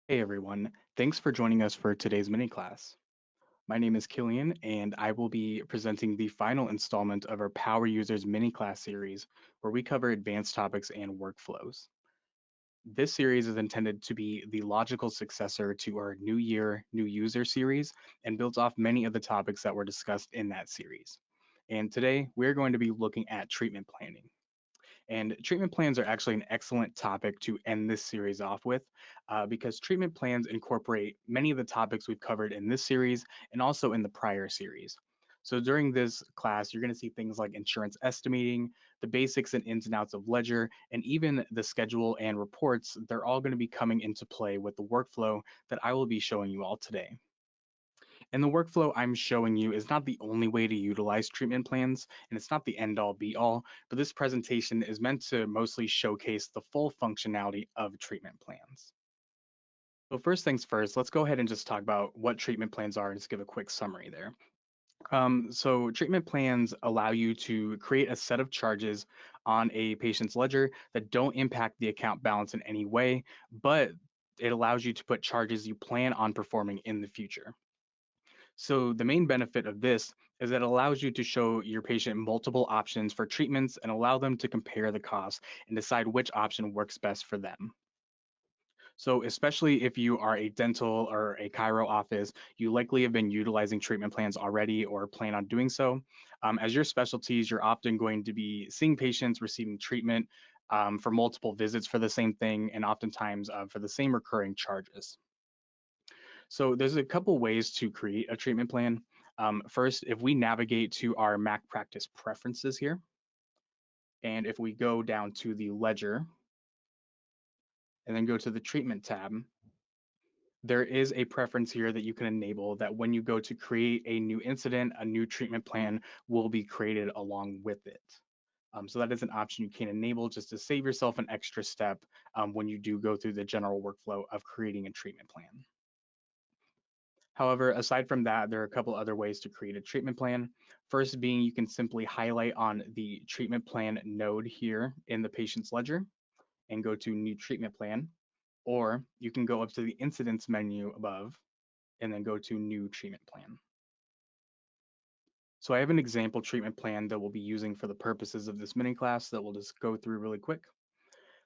Hey everyone, thanks for joining us for today's mini class. My name is Killian, and I will be presenting the final installment of our Power Users mini class series, where we cover advanced topics and workflows. This series is intended to be the logical successor to our New Year, New User series and builds off many of the topics that were discussed in that series. And today, we're going to be looking at treatment planning. And treatment plans are actually an excellent topic to end this series off with because treatment plans incorporate many of the topics we've covered in this series and also in the prior series. So during this class, you're going to see things like insurance estimating, the basics and ins and outs of ledger, and even the schedule and reports. They're all going to be coming into play with the workflow that I will be showing you all today. And the workflow I'm showing you is not the only way to utilize treatment plans, and it's not the end all be all, but this presentation is meant to mostly showcase the full functionality of treatment plans. So first things first, let's go ahead and just talk about what treatment plans are and just give a quick summary there. So treatment plans allow you to create a set of charges on a patient's ledger that don't impact the account balance in any way, but it allows you to put charges you plan on performing in the future. So the main benefit of this is that it allows you to show your patient multiple options for treatments and allow them to compare the costs and decide which option works best for them. So especially if you are a dental or a chiro office, you likely have been utilizing treatment plans already or plan on doing so. As your specialties, you're often going to be seeing patients receiving treatment for multiple visits for the same thing and oftentimes for the same recurring charges. So there's a couple ways to create a treatment plan. First, if we navigate to our Mac practice preferences here, and if we go down to the ledger and then go to the treatment tab, there is a preference here that you can enable that when you go to create a new incident, a new treatment plan will be created along with it. So that is an option you can enable just to save yourself an extra step when you do go through the general workflow of creating a treatment plan. However, aside from that, there are a couple other ways to create a treatment plan. First being you can simply highlight on the treatment plan node here in the patient's ledger and go to new treatment plan, or you can go up to the incidents menu above and then go to new treatment plan. So I have an example treatment plan that we'll be using for the purposes of this mini class that we'll just go through really quick.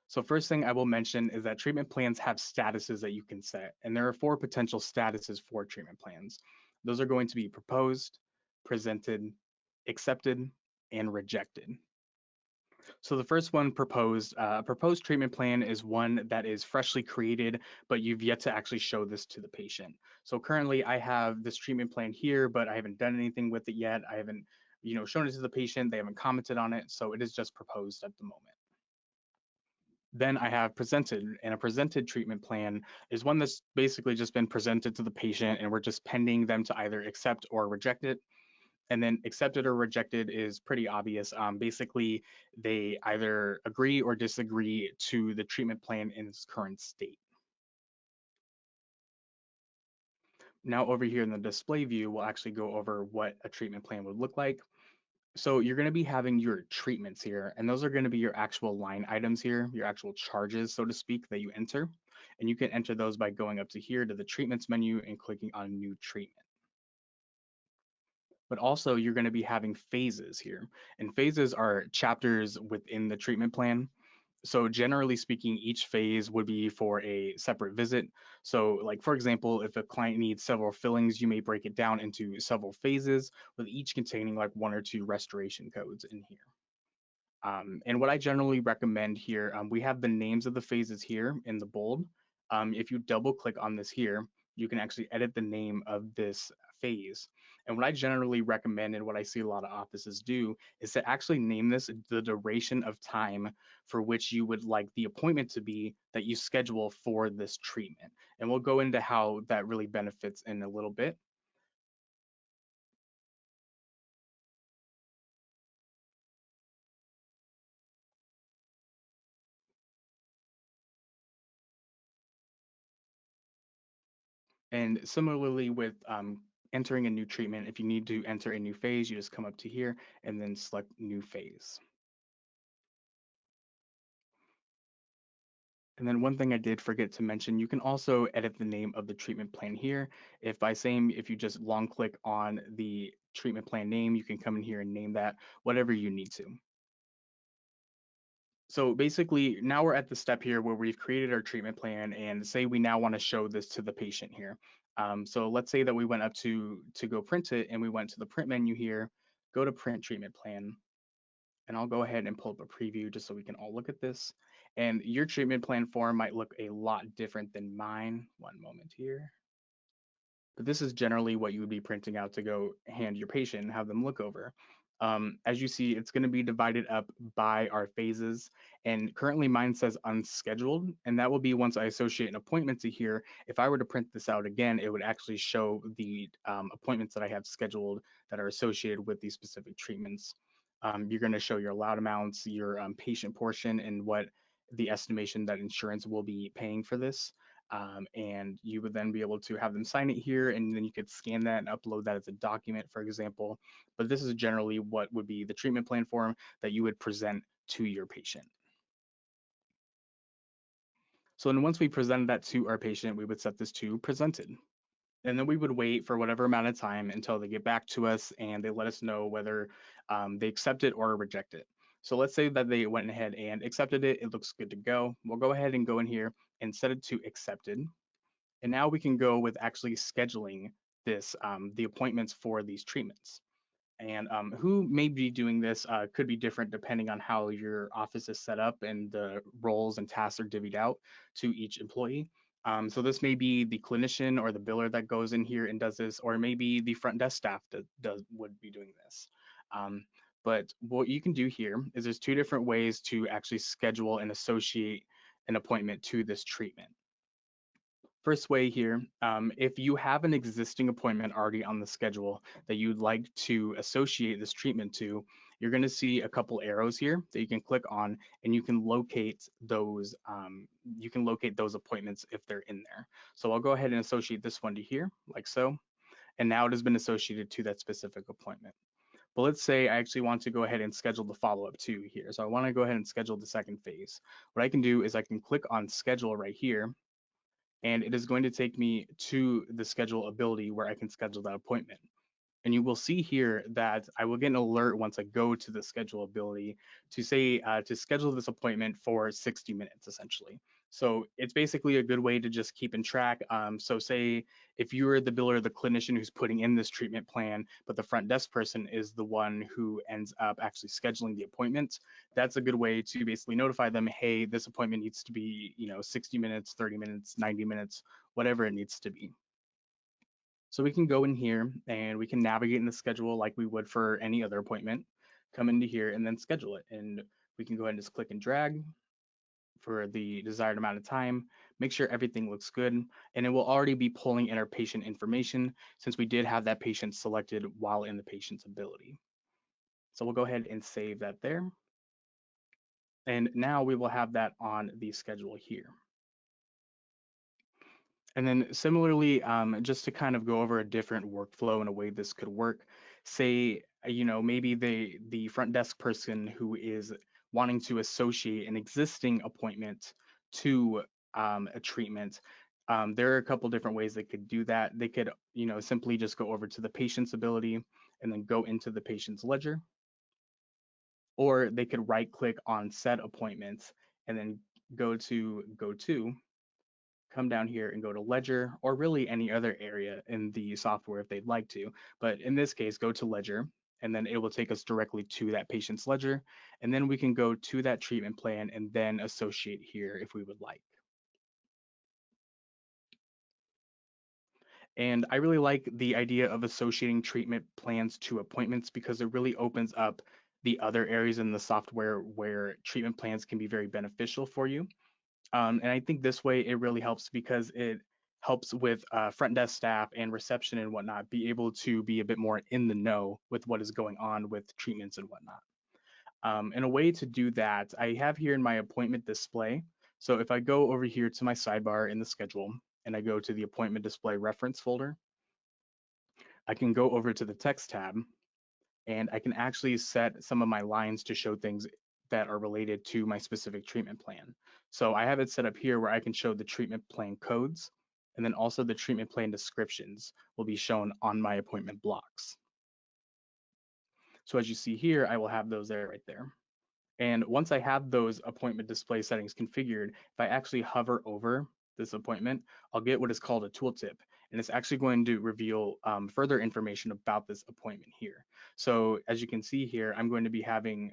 So first thing I will mention is that treatment plans have statuses that you can set, and there are four potential statuses for treatment plans. Those are going to be proposed, presented, accepted, and rejected. So the first one proposed, a proposed treatment plan is one that is freshly created, but you've yet to actually show this to the patient. So currently I have this treatment plan here, but I haven't done anything with it yet. I haven't, shown it to the patient. They haven't commented on it, so it is just proposed at the moment. Then I have presented, and a presented treatment plan is one that's basically just been presented to the patient, and we're just pending them to either accept or reject it. And then accepted or rejected is pretty obvious. Basically, they either agree or disagree to the treatment plan in its current state. Now, over here in the display view, we'll actually go over what a treatment plan would look like. So you're going to be having your treatments here, and those are going to be your actual line items here, your actual charges, so to speak, that you enter. And you can enter those by going up to here to the treatments menu and clicking on new treatment. But also you're going to be having phases here. And phases are chapters within the treatment plan. So generally speaking, each phase would be for a separate visit. So like for example, if a client needs several fillings, you may break it down into several phases with each containing like one or two restoration codes in here. And what I generally recommend here, we have the names of the phases here in the bold. If you double click on this here, you can actually edit the name of this phase. And what I generally recommend and what I see a lot of offices do is to actually name this the duration of time for which you would like the appointment to be that you schedule for this treatment. And we'll go into how that really benefits in a little bit. And similarly with entering a new treatment, if you need to enter a new phase, you just come up to here and then select new phase. And then one thing I did forget to mention, you can also edit the name of the treatment plan here. If you just long click on the treatment plan name, you can come in here and name that whatever you need to. So basically, now we're at the step here where we've created our treatment plan, and say we now want to show this to the patient here. So let's say that we went up to go print it, and we went to the print menu here, go to print treatment plan, and I'll go ahead and pull up a preview just so we can all look at this. And your treatment plan form might look a lot different than mine. One moment here. But this is generally what you would be printing out to go hand your patient and have them look over. As you see, it's going to be divided up by our phases. And currently mine says unscheduled, and that will be once I associate an appointment to here. If I were to print this out again, it would actually show the appointments that I have scheduled that are associated with these specific treatments. You're going to show your allowed amounts, your patient portion, and what the estimation that insurance will be paying for this. And you would then be able to have them sign it here, and then you could scan that and upload that as a document, for example. But this is generally what would be the treatment plan form that you would present to your patient. So then once we presented that to our patient, we would set this to presented. And then we would wait for whatever amount of time until they get back to us and they let us know whether they accept it or reject it. So let's say that they went ahead and accepted it. It looks good to go. We'll go ahead and go in here and set it to accepted. And now we can go with actually scheduling the appointments for these treatments. And who may be doing this could be different depending on how your office is set up and the roles and tasks are divvied out to each employee. So this may be the clinician or the biller that goes in here and does this, or maybe the front desk staff that would be doing this. Um, but what you can do here is there's two different ways to actually schedule and associate an appointment to this treatment. First way here, if you have an existing appointment already on the schedule that you'd like to associate this treatment to, you're going to see a couple arrows here that you can click on, and you can locate those. You can locate those appointments if they're in there. So I'll go ahead and associate this one to here, like so, and now it has been associated to that specific appointment. But let's say I actually want to go ahead and schedule the follow-up too here. So I want to go ahead and schedule the second phase. What I can do is I can click on schedule right here, and it is going to take me to the schedule ability where I can schedule that appointment. And you will see here that I will get an alert once I go to the schedule ability to say to schedule this appointment for 60 minutes essentially. So it's basically a good way to just keep in track. So say if you're the biller or the clinician who's putting in this treatment plan, but the front desk person is the one who ends up actually scheduling the appointment, that's a good way to basically notify them, hey, this appointment needs to be, 60 minutes, 30 minutes, 90 minutes, whatever it needs to be. So we can go in here and we can navigate in the schedule like we would for any other appointment, come into here and then schedule it. And we can go ahead and just click and drag for the desired amount of time, make sure everything looks good, and it will already be pulling in our patient information since we did have that patient selected while in the patient's ability. So we'll go ahead and save that there. And now we will have that on the schedule here. And then similarly, just to kind of go over a different workflow and a way this could work, say, maybe the front desk person who is wanting to associate an existing appointment to a treatment, there are a couple different ways they could do that. They could, simply just go over to the patient's ability and then go into the patient's ledger, or they could right click on set appointments and then go to come down here and go to Ledger, or really any other area in the software if they'd like to. But in this case, go to Ledger, and then it will take us directly to that patient's ledger. And then we can go to that treatment plan and then associate here if we would like. And I really like the idea of associating treatment plans to appointments because it really opens up the other areas in the software where treatment plans can be very beneficial for you. And I think this way it really helps because it helps with front desk staff and reception and whatnot be able to be a bit more in the know with what is going on with treatments and whatnot. And a way to do that, I have here in my appointment display. So if I go over here to my sidebar in the schedule and I go to the appointment display reference folder, I can go over to the text tab and I can actually set some of my lines to show things that are related to my specific treatment plan. So I have it set up here where I can show the treatment plan codes, and then also the treatment plan descriptions will be shown on my appointment blocks. So as you see here, I will have those there right there. And once I have those appointment display settings configured, if I actually hover over this appointment, I'll get what is called a tooltip. And it's actually going to reveal further information about this appointment here. So as you can see here, I'm going to be having,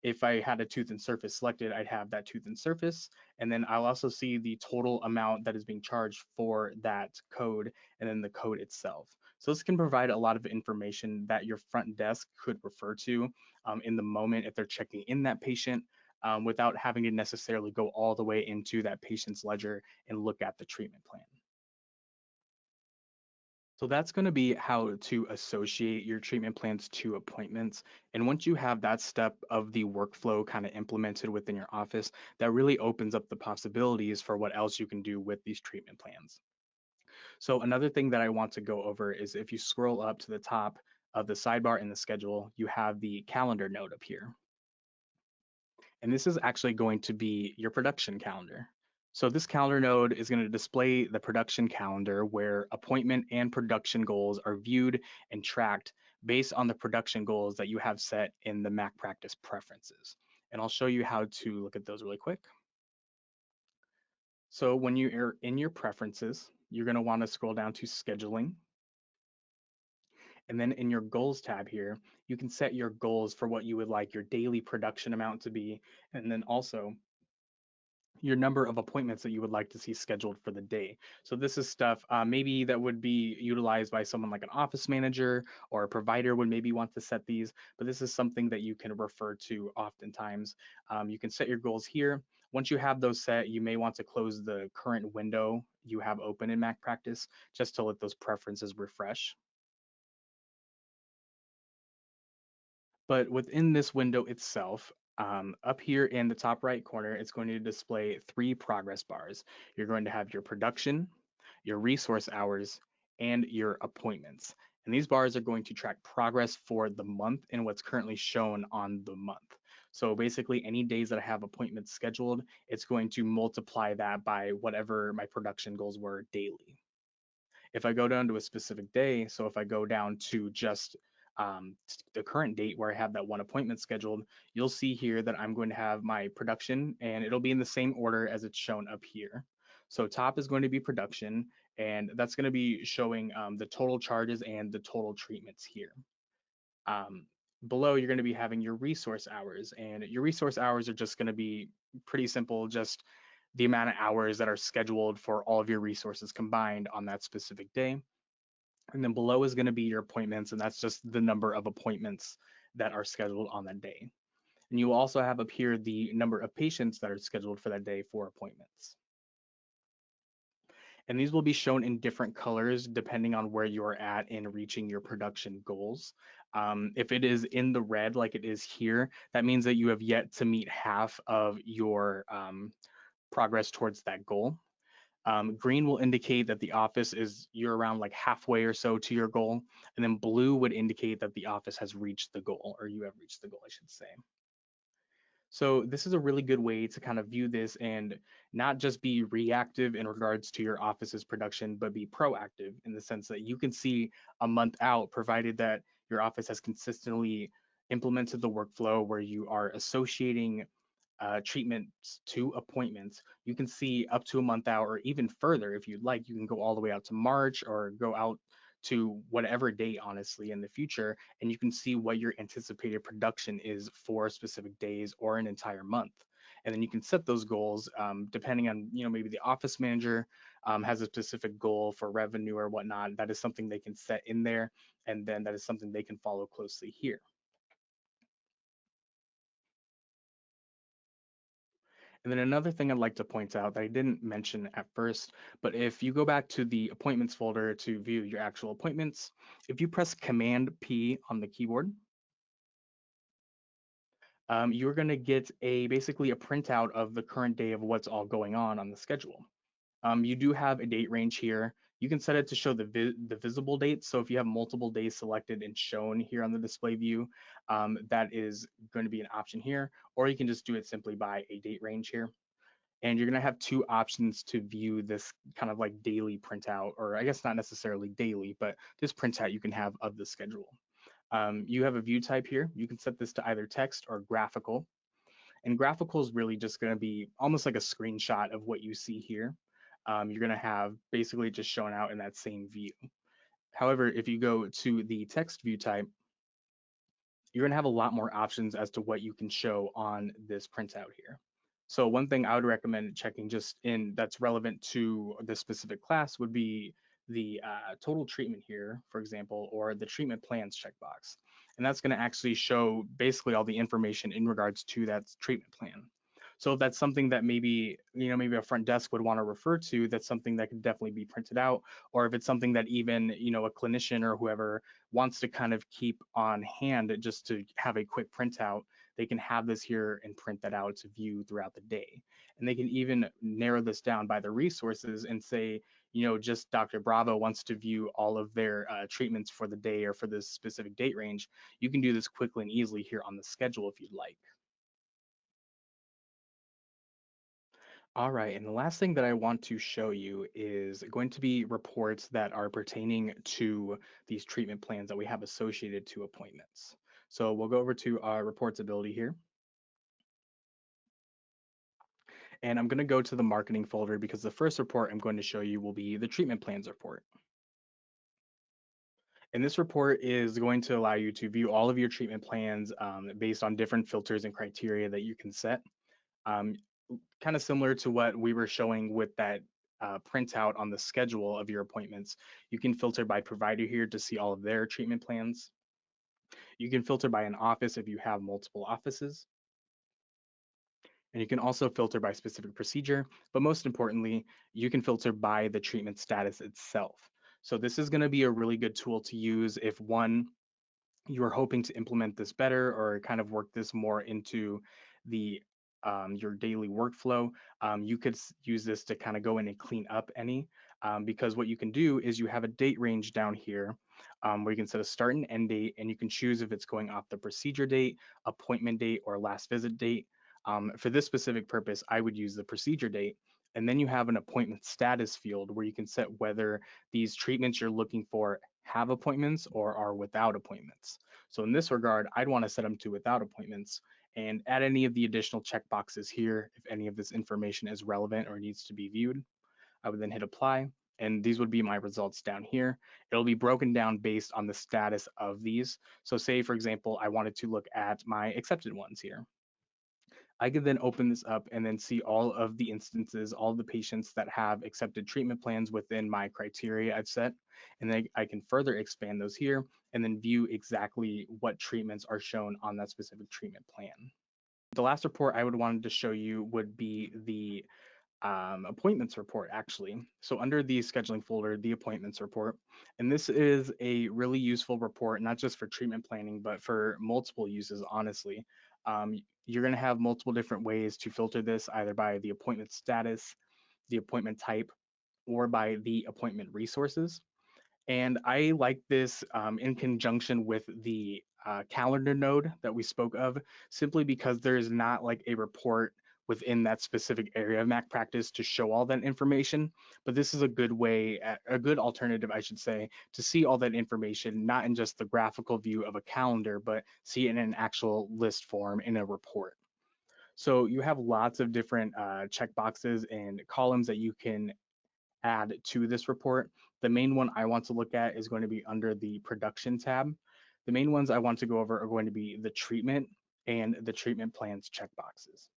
if I had a tooth and surface selected, I'd have that tooth and surface. And then I'll also see the total amount that is being charged for that code and then the code itself. So this can provide a lot of information that your front desk could refer to in the moment if they're checking in that patient without having to necessarily go all the way into that patient's ledger and look at the treatment plan. So that's going to be how to associate your treatment plans to appointments. And once you have that step of the workflow kind of implemented within your office, that really opens up the possibilities for what else you can do with these treatment plans. So another thing that I want to go over is if you scroll up to the top of the sidebar in the schedule, you have the calendar node up here. And this is actually going to be your production calendar. So this calendar node is going to display the production calendar where appointment and production goals are viewed and tracked based on the production goals that you have set in the Mac Practice preferences. And I'll show you how to look at those really quick. So when you're in your preferences, you're going to want to scroll down to scheduling. And then in your goals tab here, you can set your goals for what you would like your daily production amount to be. And then also your number of appointments that you would like to see scheduled for the day. So this is stuff maybe that would be utilized by someone like an office manager or a provider would maybe want to set these, but this is something that you can refer to oftentimes. You can set your goals here. Once you have those set, you may want to close the current window you have open in Mac Practice just to let those preferences refresh. But within this window itself, up here in the top right corner, it's going to display three progress bars. You're going to have your production, your resource hours, and your appointments. And these bars are going to track progress for the month and what's currently shown on the month. So basically, any days that I have appointments scheduled, it's going to multiply that by whatever my production goals were daily. If I go down to a specific day, so if I go down to just the current date where I have that one appointment scheduled, you'll see here that I'm going to have my production and it'll be in the same order as it's shown up here. So top is going to be production and that's going to be showing the total charges and the total treatments here. Um, Below, you're going to be having your resource hours and your resource hours are just going to be pretty simple, just the amount of hours that are scheduled for all of your resources combined on that specific day. And then below is going to be your appointments, and that's just the number of appointments that are scheduled on that day. And you will also have up here the number of patients that are scheduled for that day for appointments. And these will be shown in different colors depending on where you're at in reaching your production goals. If it is in the red like it is here, that means that you have yet to meet half of your progress towards that goal. Green will indicate that the office is you're around like halfway or so to your goal, and then blue would indicate that the office has reached the goal, or you have reached the goal, I should say. So this is a really good way to kind of view this and not just be reactive in regards to your office's production, but be proactive in the sense that you can see a month out, provided that your office has consistently implemented the workflow where you are associating treatments to appointments. You can see up to a month out, or even further if you'd like. You can go all the way out to March or go out to whatever date, honestly, in the future, and you can see what your anticipated production is for specific days or an entire month. And then you can set those goals depending on, maybe the office manager has a specific goal for revenue or whatnot. That is something they can set in there, and then that is something they can follow closely here. And then another thing I'd like to point out that I didn't mention at first, but if you go back to the appointments folder to view your actual appointments, if you press Command P on the keyboard, you're going to get basically a printout of the current day of what's all going on the schedule. You do have a date range here You can set it to show the visible dates. So if you have multiple days selected and shown here on the display view, that is going to be an option here, or you can just do it simply by a date range here. And you're going to have two options to view this kind of like daily printout, or I guess not necessarily daily, but this printout you can have of the schedule. You have a view type here. You can set this to either text or graphical. And graphical is really just going to be almost like a screenshot of what you see here. You're going to have basically just shown out in that same view. However, if you go to the text view type, you're going to have a lot more options as to what you can show on this printout here. So one thing I would recommend checking just in that's relevant to this specific class would be the total treatment here, for example, or the treatment plans checkbox. And that's going to actually show basically all the information in regards to that treatment plan. So if that's something that maybe, maybe a front desk would want to refer to, that's something that could definitely be printed out. Or if it's something that even, a clinician or whoever wants to kind of keep on hand just to have a quick printout, they can have this here and print that out to view throughout the day. And they can even narrow this down by the resources and say, just Dr. Bravo wants to view all of their treatments for the day or for this specific date range. You can do this quickly and easily here on the schedule if you'd like. All right, and the last thing that I want to show you is going to be reports that are pertaining to these treatment plans that we have associated to appointments. So we'll go over to our reports ability here. And I'm going to go to the marketing folder because the first report I'm going to show you will be the treatment plans report. And this report is going to allow you to view all of your treatment plans based on different filters and criteria that you can set. Um, Kind of similar to what we were showing with that printout on the schedule of your appointments. You can filter by provider here to see all of their treatment plans. You can filter by an office if you have multiple offices. And you can also filter by specific procedure, but most importantly, you can filter by the treatment status itself. So this is going to be a really good tool to use if one, you are hoping to implement this better or kind of work this more into the your daily workflow. You could use this to kind of go in and clean up any, because what you can do is you have a date range down here where you can set a start and end date, and you can choose if it's going off the procedure date, appointment date, or last visit date. For this specific purpose, I would use the procedure date. And then you have an appointment status field where you can set whether these treatments you're looking for have appointments or are without appointments. So in this regard, I'd want to set them to without appointments and add any of the additional checkboxes here if any of this information is relevant or needs to be viewed. I would then hit apply, and these would be my results down here. It'll be broken down based on the status of these. So say, for example, I wanted to look at my accepted ones here. I could then open this up and then see all of the instances, all of the patients that have accepted treatment plans within my criteria I've set. And then I can further expand those here and then view exactly what treatments are shown on that specific treatment plan. The last report I would wanted to show you would be the appointments report actually. So under the scheduling folder, the appointments report, and this is a really useful report, not just for treatment planning, but for multiple uses, honestly. You're gonna have multiple different ways to filter this, either by the appointment status, the appointment type, or by the appointment resources. And I like this in conjunction with the calendar node that we spoke of, simply because there is not like a report within that specific area of Mac practice to show all that information. But this is a good way, a good alternative, I should say, to see all that information, not in just the graphical view of a calendar, but see it in an actual list form in a report. So you have lots of different checkboxes and columns that you can add to this report. The main one I want to look at is going to be under the production tab. The main ones I want to go over are going to be the treatment and the treatment plans checkboxes.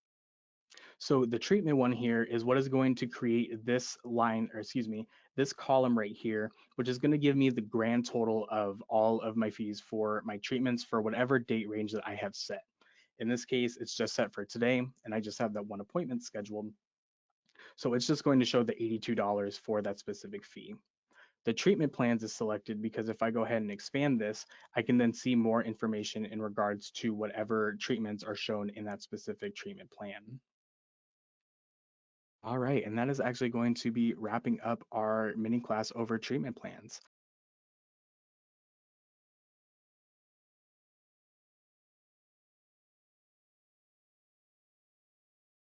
So the treatment one here is what is going to create this line, or excuse me, this column right here, which is going to give me the grand total of all of my fees for my treatments for whatever date range that I have set. In this case, it's just set for today, and I just have that one appointment scheduled. So it's just going to show the $82 for that specific fee. The treatment plans is selected because if I go ahead and expand this, I can then see more information in regards to whatever treatments are shown in that specific treatment plan. All right, and that is actually going to be wrapping up our mini class over treatment plans.